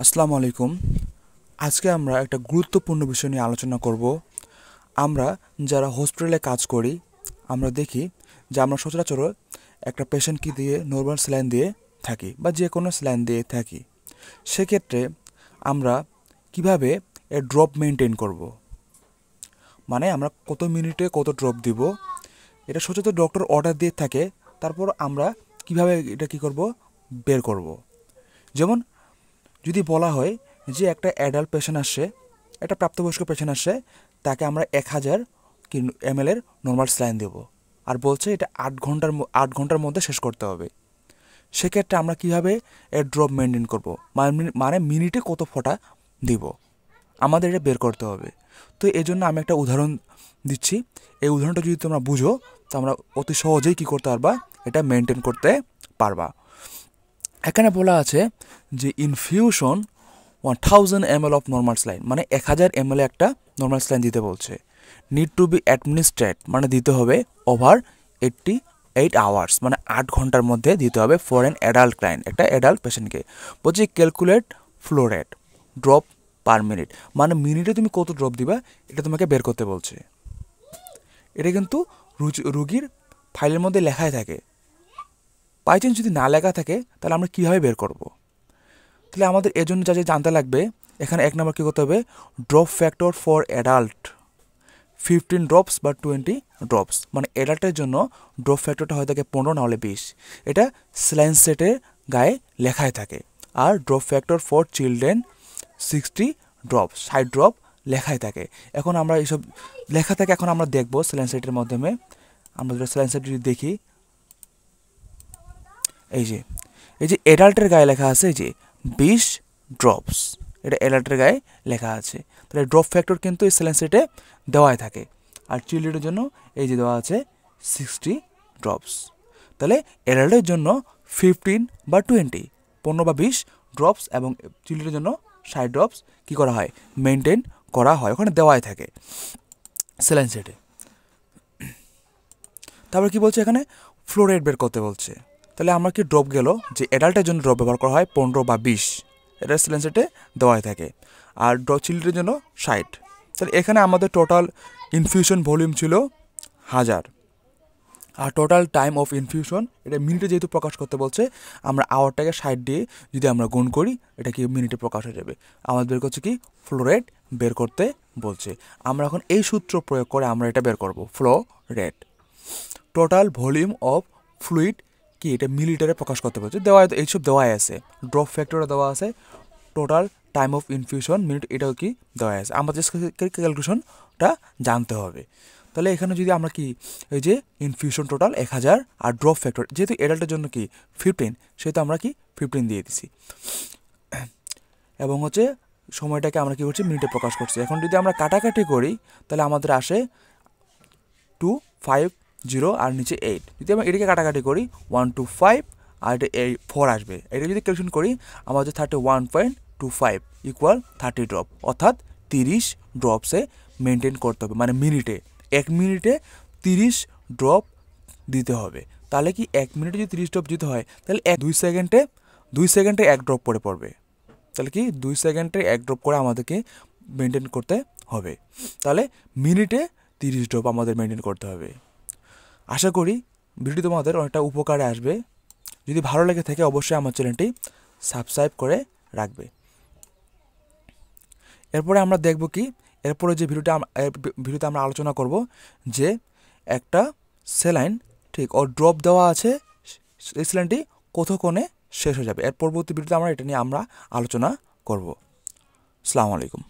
আসসালামু আলাইকুম। আজকে আমরা একটা গুরুত্বপূর্ণ বিষয় নিয়ে আলোচনা করব। আমরা যারা হসপিটালে কাজ করি, আমরা দেখি যে আমরা সচরাচর একটা পেশেন্টকে দিয়ে নরমাল স্যালাইন দিয়ে থাকি বা যে কোনো স্যালাইন দিয়ে থাকি। সেক্ষেত্রে আমরা কিভাবে এর ড্রপ মেনটেন করব, মানে আমরা কত মিনিটে কত ড্রপ দিব, এটা সচরাচর ডক্টর অর্ডার দিয়ে থাকে। তারপর আমরা কিভাবে এটা কি করব, বের করব। যেমন যদি বলা হয় যে একটা অ্যাডাল্ট পেশেন্ট আসছে, একটা প্রাপ্তবয়স্ক পেশেন্ট আসছে, তাকে আমরা 1000 ml এর নর্মাল স্যালাইন দেবো, আর বলছে এটা 8 ঘন্টার মধ্যে শেষ করতে হবে। সেক্ষেত্রে আমরা কীভাবে এর ড্রপ মেনটেন করব, মানে মিনিটে কত ফোঁটা দিব, আমাদের এটা বের করতে হবে। তো এই জন্য আমি একটা উদাহরণ দিচ্ছি। এই উদাহরণটা যদি তোমরা বুঝো, তো আমরা অতি সহজেই কী করতে পারবা, এটা মেনটেন করতে পারবা। এখানে বলা আছে যে infusion 1000 ml of normal saline, মানে 1000 ml একটা নর্মাল স্যালাইন দিতে বলছে। নিড টু বি অ্যাডমিনিস্ট্রেট, মানে দিতে হবে ওভার 88 আওয়ার্স, মানে 8 ঘন্টার মধ্যে দিতে হবে ফর অ্যান অ্যাডাল্ট ক্লায়েন্ট, একটা অ্যাডাল্ট পেশেন্টকে। বলছি calculate flow rate drop per minute, মানে মিনিটে তুমি কত ড্রপ দিবা এটা তোমাকে বের করতে বলছে। এটা কিন্তু রুগীর ফাইলের মধ্যে লেখাই থাকে। বাই চান্স যদি না লেখা থাকে, তাহলে আমরা কীভাবে বের করব? তাহলে আমাদের এজন্য যা যা জানতে লাগবে, এখানে 1 নম্বর কী করতে হবে, drop factor for adult 15 drops বা 20 ড্রপস, মানে অ্যাডাল্টের জন্য ড্রপ ফ্যাক্টরটা হয়ে থাকে 15 না হলে 20। এটা স্যালাইন সেটের গায়ে লেখায় থাকে। আর drop factor for children 60 drops, 60 drop লেখায় থাকে। এখন আমরা এইসব লেখা থাকে, এখন আমরা দেখব স্যালাইন সেটের মাধ্যমে। আমরা যদি স্যালাইন সেট যদি দেখি, এই যে অ্যাডাল্টের গায়ে লেখা আছে এই যে 20 ড্রপস, এটা অ্যাডাল্টের গায়ে লেখা আছে। তাহলে ড্রপ ফ্যাক্টর কিন্তু এই স্যালাইন সেটে দেওয়াই থাকে। আর চিলড্রেনের জন্য এই যে দেওয়া আছে 60 ড্রপস। তাহলে অ্যাডাল্টের জন্য 15 বা 20, 15 বা 20 ড্রপস, এবং চিলড্রেনের জন্য 60 ড্রপস কী করা হয়, মেনটেন করা হয়, ওখানে দেওয়াই থাকে স্যালাইন সেটে। তারপর কি বলছে, এখানে ফ্লো রেট বের করতে বলছে। তাহলে আমরা কি ড্রপ গেল, যে অ্যাডাল্টের জন্য ড্রপ ব্যবহার করা হয় 15 বা 20, এটা স্যালাইন সেটে দেওয়াই থাকে। আর চিলড্রেনের জন্য 60। তাহলে এখানে আমাদের টোটাল ইনফিউশন ভলিউম ছিল 1000, আর টোটাল টাইম অফ ইনফিউশন, এটা মিনিটে যেহেতু প্রকাশ করতে বলছে, আমরা আওয়ারটাকে 60 দিয়ে যদি আমরা গুণ করি, এটা কি মিনিটে প্রকাশ হয়ে যাবে। আমাদের বের করছে কি, ফ্লো রেট বের করতে বলছে। আমরা এখন এই সূত্র প্রয়োগ করে আমরা এটা বের করব, flow rate. Total volume of fluid কি, এটা মিলিটারে প্রকাশ করতে বলছে, দেওয়া এইসব দেওয়াই আছে। ড্রপ ফ্যাক্টরটা দেওয়া আছে, total time of infusion minute, এটাও কি দেওয়া আছে। আমাদের ক্যালকুলেশনটা জানতে হবে। তাহলে এখানে যদি আমরা কি, এই যে ইনফিউশন টোটাল 1000, আর ড্রপ ফ্যাক্টর যেহেতু অ্যাডাল্টের জন্য কি 15, সেহেতু আমরা কি 15 দিয়ে দিছি, এবং হচ্ছে সময়টাকে আমরা কি করছি, মিনিটে প্রকাশ করছি। এখন যদি আমরা কাটাকাটি করি, তাহলে আমাদের আসে 250 আর নিচে 8। যদি আমরা এটাকে কাটাকাটি করি, 125 আর এটা 4 আসবে। এটা যদি ক্যালকুলেশন করি, আমাদের 31.25 ইকুয়াল 30 ড্রপ, অর্থাৎ 30 ড্রপসে মেনটেন করতে হবে, মানে মিনিটে 1 মিনিটে 30 ড্রপ দিতে হবে। তাহলে কি 1 মিনিটে যদি 30 ড্রপ দিতে হয়, তাহলে 2 সেকেন্ডে 1 ড্রপ পড়বে। তাহলে কি 2 সেকেন্ডে 1 ড্রপ করে আমাদেরকে মেনটেন করতে হবে। তাহলে মিনিটে 30 ড্রপ আমাদের মেনটেন করতে হবে। আশা করি ভিডিওটি তোমাদের অনেকটা উপকারে আসবে। যদি ভালো লেগে থাকে, অবশ্যই আমার চ্যানেলটি সাবস্ক্রাইব করে রাখবে। এরপরে আমরা দেখব কি, এরপরে যে ভিডিওতে আমরা আলোচনা করব যে একটা স্যালাইন ঠিক ও ড্রপ দেওয়া আছে, এই স্যালাইনটি কতক্ষণে শেষ হয়ে যাবে। এর পরবর্তী ভিডিওতে এটা নিয়ে আমরা আলোচনা করব। আসসালামু আলাইকুম।